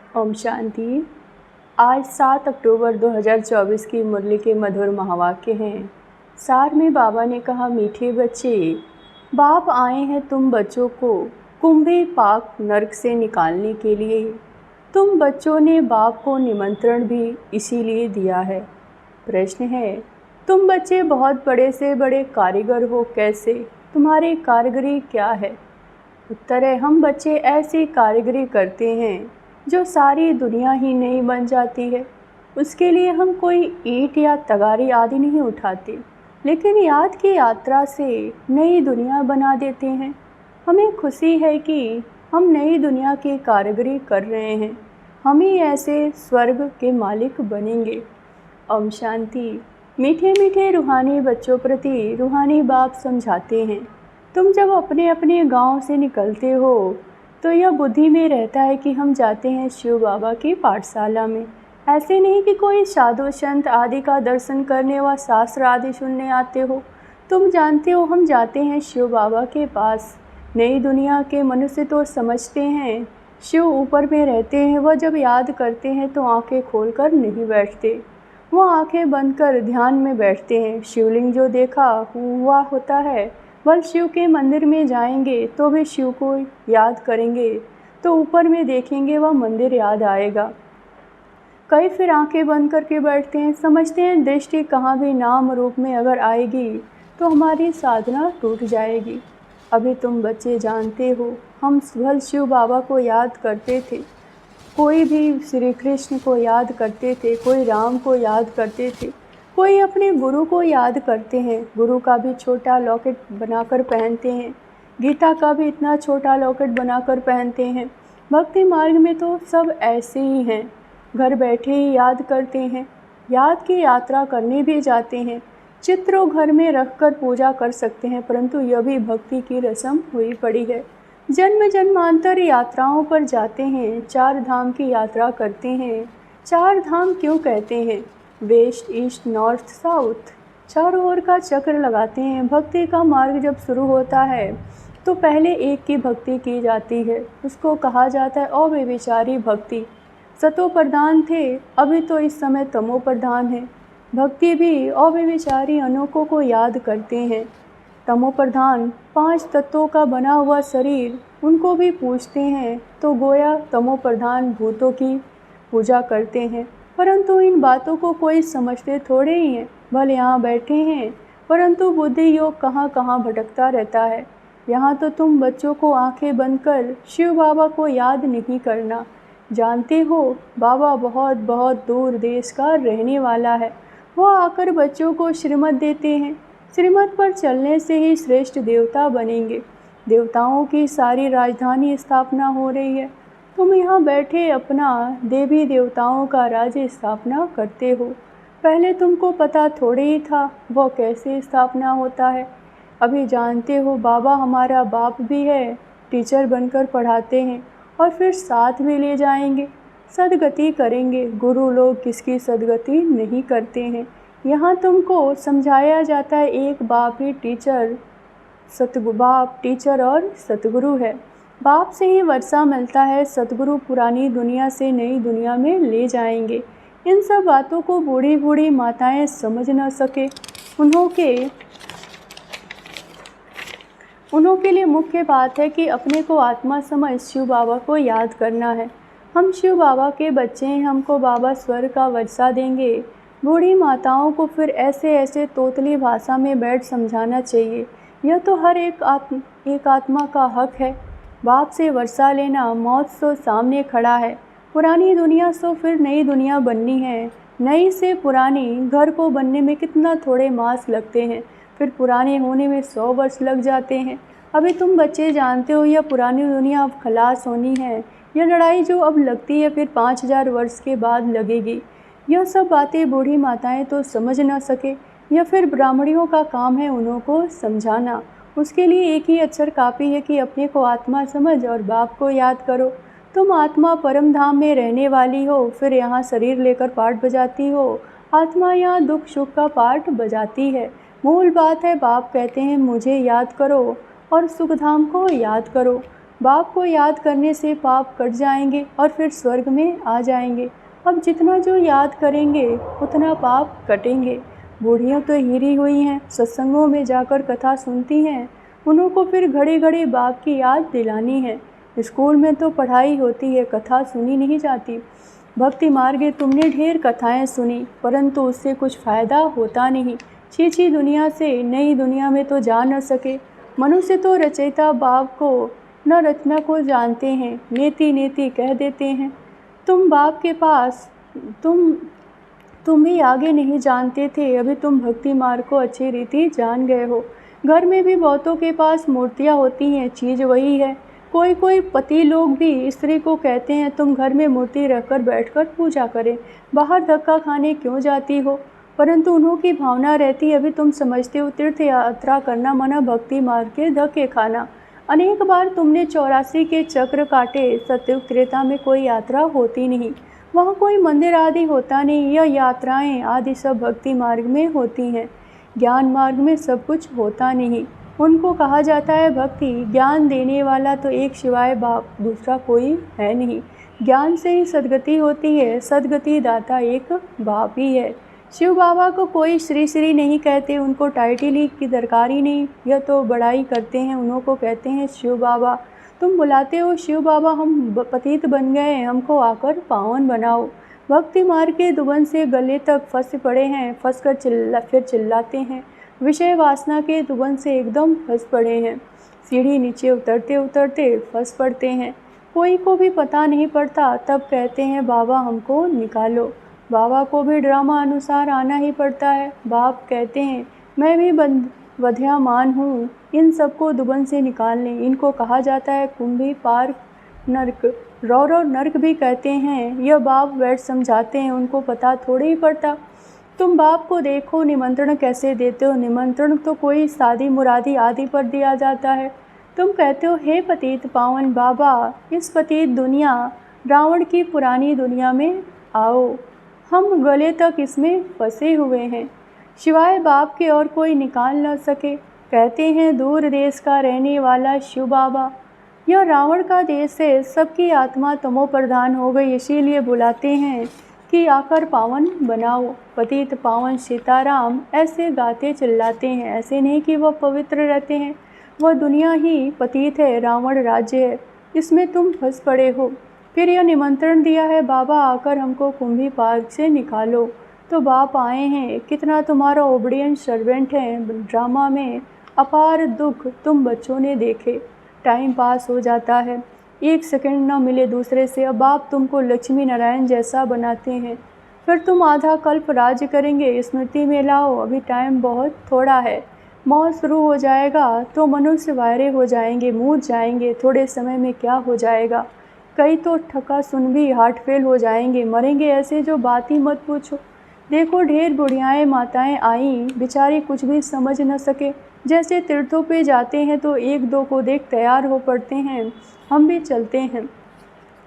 ओम शांति। आज 7 अक्टूबर 2024 की मुरली के मधुर महावाक्य हैं। सार में बाबा ने कहा, मीठे बच्चे, बाप आए हैं तुम बच्चों को कुंभे पाक नरक से निकालने के लिए। तुम बच्चों ने बाप को निमंत्रण भी इसीलिए दिया है। प्रश्न है, तुम बच्चे बहुत बड़े से बड़े कारीगर हो, कैसे? तुम्हारी कारीगरी क्या है? उत्तर है, हम बच्चे ऐसी कारीगरी करते हैं जो सारी दुनिया ही नई बन जाती है। उसके लिए हम कोई ईंट या तगारी आदि नहीं उठाते, लेकिन याद की यात्रा से नई दुनिया बना देते हैं। हमें खुशी है कि हम नई दुनिया की कारीगरी कर रहे हैं। हम ही ऐसे स्वर्ग के मालिक बनेंगे। ओम शांति। मीठे मीठे रूहानी बच्चों प्रति रूहानी बाप समझाते हैं, तुम जब अपने अपने गांव से निकलते हो तो यह बुद्धि में रहता है कि हम जाते हैं शिव बाबा की पाठशाला में। ऐसे नहीं कि कोई साधु संत आदि का दर्शन करने व शास्त्र आदि सुनने आते हो। तुम जानते हो हम जाते हैं शिव बाबा के पास। नई दुनिया के मनुष्य तो समझते हैं शिव ऊपर में रहते हैं। वह जब याद करते हैं तो आंखें खोलकर नहीं बैठते, वो आंखें बंद कर ध्यान में बैठते हैं। शिवलिंग जो देखा हुआ होता है, वह शिव के मंदिर में जाएंगे तो भी शिव को याद करेंगे तो ऊपर में देखेंगे वह मंदिर याद आएगा। कई फिर आंखें बंद करके बैठते हैं, समझते हैं दृष्टि कहाँ भी नाम रूप में अगर आएगी तो हमारी साधना टूट जाएगी। अभी तुम बच्चे जानते हो हम भल शिव बाबा को याद करते थे, कोई भी श्री कृष्ण को याद करते थे, कोई राम को याद करते थे, कोई अपने गुरु को याद करते हैं। गुरु का भी छोटा लॉकेट बनाकर पहनते हैं, गीता का भी इतना छोटा लॉकेट बनाकर पहनते हैं। भक्ति मार्ग में तो सब ऐसे ही हैं, घर बैठे ही याद करते हैं, याद की यात्रा करने भी जाते हैं। चित्रों घर में रखकर पूजा कर सकते हैं, परंतु यह भी भक्ति की रस्म हुई पड़ी है। जन्म जन्मांतर यात्राओं पर जाते हैं, 4 धाम की यात्रा करते हैं। 4 धाम क्यों कहते हैं? वेस्ट, ईस्ट, नॉर्थ, साउथ, चारों ओर का चक्र लगाते हैं। भक्ति का मार्ग जब शुरू होता है तो पहले एक की भक्ति की जाती है, उसको कहा जाता है अव्यभिचारी भक्ति। सतो प्रधान थे, अभी तो इस समय तमो प्रधान है। भक्ति भी अव्यभिचारी अनोखों को याद करते हैं। तमो प्रधान 5 तत्वों का बना हुआ शरीर, उनको भी पूजते हैं तो गोया तमो प्रधान भूतों की पूजा करते हैं। परंतु इन बातों को कोई समझते थोड़े ही हैं। भले यहाँ बैठे हैं, परंतु बुद्धि योग कहाँ कहाँ भटकता रहता है। यहाँ तो तुम बच्चों को आंखें बंद कर शिव बाबा को याद नहीं करना। जानते हो बाबा बहुत बहुत दूर देश का रहने वाला है। वो आकर बच्चों को श्रीमत देते हैं। श्रीमत पर चलने से ही श्रेष्ठ देवता बनेंगे। देवताओं की सारी राजधानी स्थापना हो रही है। तुम यहाँ बैठे अपना देवी देवताओं का राज्य स्थापना करते हो। पहले तुमको पता थोड़े ही था वो कैसे स्थापना होता है। अभी जानते हो बाबा हमारा बाप भी है, टीचर बनकर पढ़ाते हैं और फिर साथ भी ले जाएंगे, सदगति करेंगे। गुरु लोग किसकी सदगति नहीं करते हैं। यहाँ तुमको समझाया जाता है एक बाप ही टीचर, बाप टीचर और सतगुरु है। बाप से ही वर्षा मिलता है, सतगुरु पुरानी दुनिया से नई दुनिया में ले जाएंगे। इन सब बातों को बूढ़ी बूढ़ी माताएं समझ न सके, उन्हों के लिए मुख्य बात है कि अपने को आत्मा समझ शिव बाबा को याद करना है। हम शिव बाबा के बच्चे हैं, हमको बाबा स्वर्ग का वर्षा देंगे। बूढ़ी माताओं को फिर ऐसे ऐसे तोतली भाषा में बैठ समझाना चाहिए। यह तो हर एक आत्मा का हक है। बाप से वर्षा लेना, मौत सो सामने खड़ा है। पुरानी दुनिया सो फिर नई दुनिया बननी है। नई से पुरानी घर को बनने में कितना थोड़े मास लगते हैं, फिर पुराने होने में 100 वर्ष लग जाते हैं। अभी तुम बच्चे जानते हो यह पुरानी दुनिया अब खलास होनी है। यह लड़ाई जो अब लगती है फिर 5000 वर्ष के बाद लगेगी। यह सब बातें बूढ़ी माताएं तो समझ ना सके, यह फिर ब्राह्मणियों का काम है उन्हों को समझाना। उसके लिए एक ही अक्षर काफ़ी है कि अपने को आत्मा समझ और बाप को याद करो। तुम आत्मा परम धाम में रहने वाली हो, फिर यहाँ शरीर लेकर पाठ बजाती हो। आत्मा यहाँ दुख सुख का पाठ बजाती है। मूल बात है बाप कहते हैं मुझे याद करो और सुखधाम को याद करो। बाप को याद करने से पाप कट जाएंगे और फिर स्वर्ग में आ जाएंगे। अब जितना जो याद करेंगे उतना पाप कटेंगे। बूढ़ियाँ तो हिरी हुई हैं, सत्संगों में जाकर कथा सुनती हैं, उन्हों को फिर घड़ी घड़ी बाप की याद दिलानी है। स्कूल में तो पढ़ाई होती है, कथा सुनी नहीं जाती। भक्ति मार्ग तुमने ढेर कथाएं सुनी, परंतु उससे कुछ फ़ायदा होता नहीं। छी दुनिया से नई दुनिया में तो जा न सके। मनुष्य तो रचयिता बाप को न रचना को जानते हैं, नेति नेति कह देते हैं। तुम बाप के पास तुम भी आगे नहीं जानते थे, अभी तुम भक्ति मार्ग को अच्छी रीति जान गए हो। घर में भी बहुतों के पास मूर्तियाँ होती हैं, चीज़ वही है। कोई पति लोग भी स्त्री को कहते हैं तुम घर में मूर्ति रखकर बैठकर पूजा करें, बाहर धक्का खाने क्यों जाती हो। परंतु उन्हों की भावना रहती, अभी तुम समझते हो तीर्थ यात्रा करना मना भक्ति मार्ग के धक्के खाना। अनेक बार तुमने 84 के चक्र काटे, सतयुग त्रेता में कोई यात्रा होती नहीं, वहाँ कोई मंदिर आदि होता नहीं। यह यात्राएं आदि सब भक्ति मार्ग में होती हैं। ज्ञान मार्ग में सब कुछ होता नहीं। उनको कहा जाता है भक्ति। ज्ञान देने वाला तो एक शिवाय बाप, दूसरा कोई है नहीं। ज्ञान से ही सद्गति होती है, सद्गति दाता एक बाप ही है। शिव बाबा को कोई श्री श्री नहीं कहते, उनको टाइटल की दरकार ही नहीं। यह तो बड़ाई करते हैं, उन्हों को कहते हैं शिव बाबा। तुम बुलाते हो शिव बाबा, हम पतित बन गए, हमको आकर पावन बनाओ। भक्ति मार्ग के दुबन से गले तक फंस पड़े हैं, फंस कर फिर चिल्लाते हैं। विषय वासना के दुबन से एकदम फंस पड़े हैं, सीढ़ी नीचे उतरते उतरते फंस पड़ते हैं। कोई को भी पता नहीं पड़ता, तब कहते हैं बाबा हमको निकालो। बाबा को भी ड्रामा अनुसार आना ही पड़ता है। बाप कहते हैं मैं भी बंध्यामान हूँ, इन सबको दुबन से निकालने। इनको कहा जाता है कुंभी पार नर्क, रौरव नर्क भी कहते हैं। यह बाप बैठ समझाते हैं, उनको पता थोड़े ही पड़ता। तुम बाप को देखो, निमंत्रण कैसे देते हो। निमंत्रण तो कोई शादी मुरादी आदि पर दिया जाता है। तुम कहते हो हे पतित पावन बाबा, इस पतित दुनिया रावण की पुरानी दुनिया में आओ, हम गले तक इसमें फंसे हुए हैं, शिवाय बाप के और कोई निकाल न सके। कहते हैं दूर देश का रहने वाला शिव बाबा, यह रावण का देश है, सबकी आत्मा तमो प्रधान हो गई, इसीलिए बुलाते हैं कि आकर पावन बनाओ। पतित पावन सीताराम ऐसे गाते चिल्लाते हैं। ऐसे नहीं कि वह पवित्र रहते हैं, वह दुनिया ही पतित है, रावण राज्य है, इसमें तुम फंस पड़े हो। फिर यह निमंत्रण दिया है बाबा आकर हमको कुंभी पार्क से निकालो। तो बाप आए हैं, कितना तुम्हारा ओबीडियंट सर्वेंट है। ड्रामा में अपार दुख तुम बच्चों ने देखे। टाइम पास हो जाता है, एक सेकंड न मिले दूसरे से। अब बाप तुमको लक्ष्मी नारायण जैसा बनाते हैं, फिर तुम आधा कल्प राज्य करेंगे। स्मृति में लाओ, अभी टाइम बहुत थोड़ा है। मौत शुरू हो जाएगा तो मनुष्य वायरे हो जाएंगे, मूर्छ जाएंगे। थोड़े समय में क्या हो जाएगा, कई तो ठक्का सुन भी हार्ट फेल हो जाएंगे, मरेंगे ऐसे जो बात ही मत पूछो। देखो ढेर बुढ़ियाएँ माताएं आईं, बेचारी कुछ भी समझ न सके। जैसे तीर्थों पे जाते हैं तो एक दो को देख तैयार हो पड़ते हैं, हम भी चलते हैं।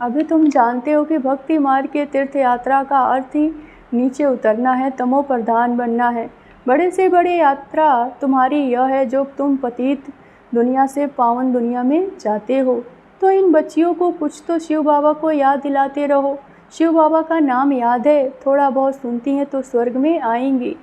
अभी तुम जानते हो कि भक्ति मार्ग के तीर्थ यात्रा का अर्थ ही नीचे उतरना है, तमो प्रधान बनना है। बड़े से बड़े यात्रा तुम्हारी यह है जो तुम पतित दुनिया से पावन दुनिया में जाते हो। तो इन बच्चियों को कुछ तो शिव बाबा को याद दिलाते रहो। शिव बाबा का नाम याद है, थोड़ा बहुत सुनती हैं तो स्वर्ग में आएंगी।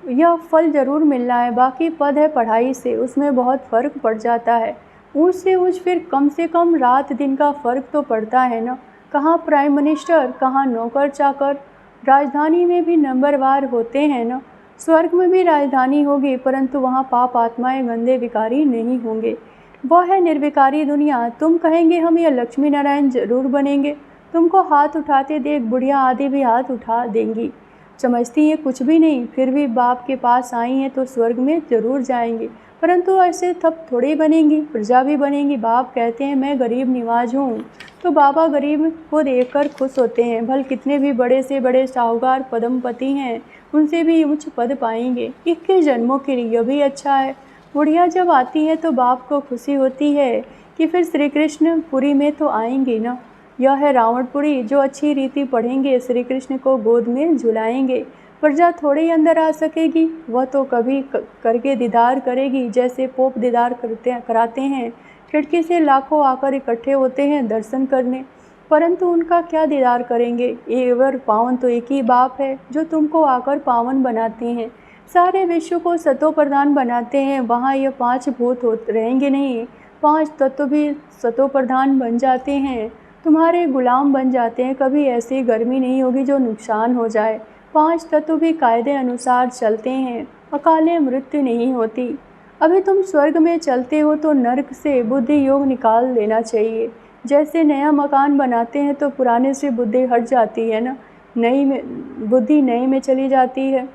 यह फल ज़रूर मिलना है, बाकी पद है पढ़ाई से, उसमें बहुत फ़र्क पड़ जाता है। ऊँच से ऊँच फिर कम से कम रात दिन का फ़र्क तो पड़ता है ना। कहाँ प्राइम मिनिस्टर, कहाँ नौकर चाकर। राजधानी में भी नंबरवार होते हैं ना। स्वर्ग में भी राजधानी होगी, परंतु वहाँ पाप आत्माएं गंदे विकारी नहीं होंगे। वह है निर्विकारी दुनिया। तुम कहेंगे हम यह लक्ष्मी नारायण जरूर बनेंगे, तुमको हाथ उठाते देख बुढ़िया आदि भी हाथ उठा देंगी। समझती हैं कुछ भी नहीं, फिर भी बाप के पास आई हैं तो स्वर्ग में ज़रूर जाएंगी, परंतु ऐसे थप थोड़ी बनेंगी, प्रजा भी बनेंगी। बाप कहते हैं मैं गरीब निवाज हूँ, तो बाबा गरीब को देखकर खुश होते हैं। भल कितने भी बड़े से बड़े साहूकार पद्मपति हैं, उनसे भी उच्च पद पाएंगे 21 जन्मों के लिए। यह भी अच्छा है। बुढ़िया जब आती है तो बाप को खुशी होती है कि फिर श्री कृष्ण पुरी में तो आएंगे ना। यह है रावणपुरी, जो अच्छी रीति पढ़ेंगे श्री कृष्ण को गोद में झुलाएंगे। प्रजा थोड़े ही अंदर आ सकेगी, वह तो कभी करके दीदार करेगी, जैसे पोप दीदार कराते हैं। खिड़की से लाखों आकर इकट्ठे होते हैं दर्शन करने, परंतु उनका क्या दीदार करेंगे। एवर पावन तो एक ही बाप है जो तुमको आकर पावन बनाते हैं, सारे विश्व को सतो प्रधान बनाते हैं। वहाँ ये 5 भूत रहेंगे नहीं, 5 तत्व भी सतो प्रधान बन जाते हैं, तुम्हारे गुलाम बन जाते हैं। कभी ऐसी गर्मी नहीं होगी जो नुकसान हो जाए। 5 तत्व भी कायदे अनुसार चलते हैं, अकाले मृत्यु नहीं होती। अभी तुम स्वर्ग में चलते हो तो नरक से बुद्धि योग निकाल लेना चाहिए। जैसे नया मकान बनाते हैं तो पुराने से बुद्धि हट जाती है ना, बुद्धि नए में चली जाती है।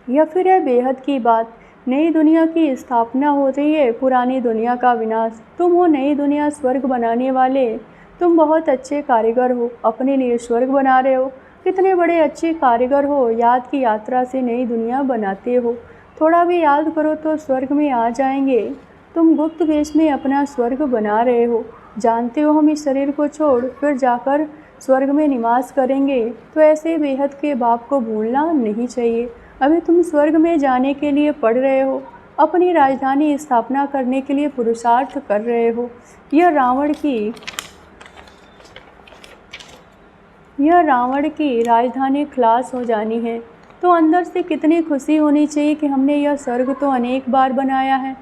या फिर है बेहद की बात, नई दुनिया की स्थापना हो रही है, पुरानी दुनिया का विनाश। तुम हो नई दुनिया स्वर्ग बनाने वाले, तुम बहुत अच्छे कारीगर हो, अपने लिए स्वर्ग बना रहे हो। कितने बड़े अच्छे कारीगर हो, याद की यात्रा से नई दुनिया बनाते हो। थोड़ा भी याद करो तो स्वर्ग में आ जाएंगे। तुम गुप्त वेश में अपना स्वर्ग बना रहे हो। जानते हो हम इस शरीर को छोड़ फिर जाकर स्वर्ग में निवास करेंगे, तो ऐसे बेहद के बाप को भूलना नहीं चाहिए। अभी तुम स्वर्ग में जाने के लिए पढ़ रहे हो, अपनी राजधानी स्थापना करने के लिए पुरुषार्थ कर रहे हो। यह रावण की राजधानी खलास हो जानी है, तो अंदर से कितनी खुशी होनी चाहिए कि हमने यह स्वर्ग तो अनेक बार बनाया है।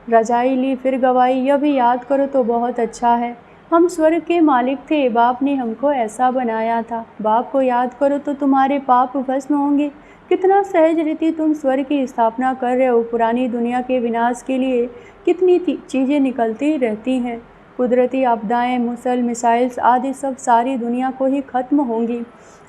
रजाई ली फिर गवाई, यह भी याद करो तो बहुत अच्छा है। हम स्वर्ग के मालिक थे, बाप ने हमको ऐसा बनाया था। बाप को याद करो तो तुम्हारे पाप भस्म होंगे। कितना सहज रीति तुम स्वर्ग की स्थापना कर रहे हो। पुरानी दुनिया के विनाश के लिए कितनी चीज़ें निकलती रहती हैं। कुदरती आपदाएं, मिसाइल्स आदि सब सारी दुनिया को ही खत्म होंगी।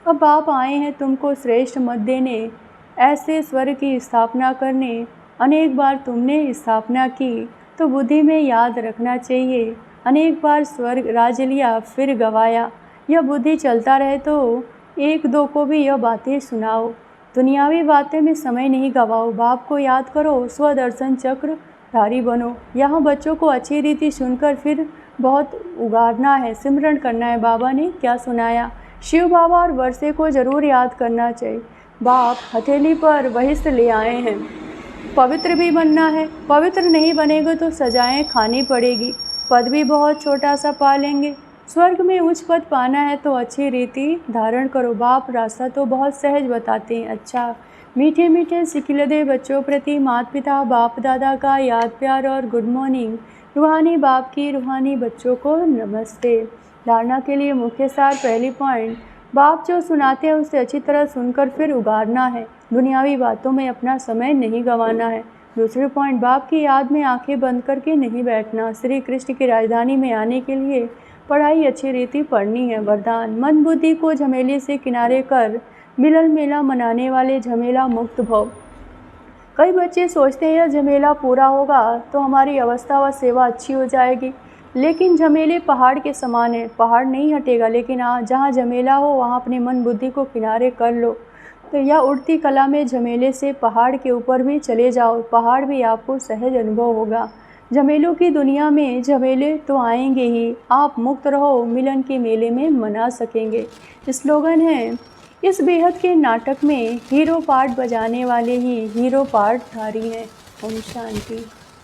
अब बाप आए हैं तुमको श्रेष्ठ मत देने, ऐसे स्वर्ग की स्थापना करने। अनेक बार तुमने स्थापना की तो बुद्धि में याद रखना चाहिए। अनेक बार स्वर्ग राज्य लिया फिर गवाया। यह बुद्धि चलता रहे तो 1-2 को भी यह बातें सुनाओ। दुनियावी बातें में समय नहीं गवाओ। बाप को याद करो, स्वदर्शन चक्र धारी बनो। यहाँ बच्चों को अच्छी रीति सुनकर फिर बहुत उगारना है, सिमरन करना है। बाबा ने क्या सुनाया, शिव बाबा और वर्षे को ज़रूर याद करना चाहिए। बाप हथेली पर बहिष्ठ ले आए हैं, पवित्र भी बनना है। पवित्र नहीं बनेगा तो सजाएं खानी पड़ेगी। पद भी बहुत छोटा सा पा लेंगे। स्वर्ग में उच्च पद पाना है तो अच्छी रीति धारण करो। बाप रास्ता तो बहुत सहज बताते हैं। अच्छा, मीठे मीठे सिखिलदे बच्चों प्रति माता पिता बाप दादा का याद प्यार और गुड मॉर्निंग। रूहानी बाप की रूहानी बच्चों को नमस्ते। धारणा के लिए मुख्य सार, पहली पॉइंट, बाप जो सुनाते हैं उसे अच्छी तरह सुनकर फिर उगारना है। दुनियावी बातों में अपना समय नहीं गंवाना है। दूसरे पॉइंट, बाप की याद में आंखें बंद करके नहीं बैठना। श्री कृष्ण की राजधानी में आने के लिए पढ़ाई अच्छी रीति पढ़नी है। वरदान, मन बुद्धि को झमेले से किनारे कर मिलन मेला मनाने वाले झमेला मुक्त भव। कई बच्चे सोचते हैं यह झमेला पूरा होगा तो हमारी अवस्था व सेवा अच्छी हो जाएगी, लेकिन झमेले पहाड़ के समान है। पहाड़ नहीं हटेगा, लेकिन हाँ, जहाँ झमेला हो वहाँ अपने मन बुद्धि को किनारे कर लो। तो यह उड़ती कला में झमेले से पहाड़ के ऊपर भी चले जाओ, पहाड़ भी आपको सहज अनुभव होगा। झमेलों की दुनिया में झमेले तो आएंगे ही, आप मुक्त रहो, मिलन के मेले में मना सकेंगे। स्लोगन है, इस बेहद के नाटक में हीरो पार्ट बजाने वाले ही हीरो पार्ट धारी हैं। ओम शांति।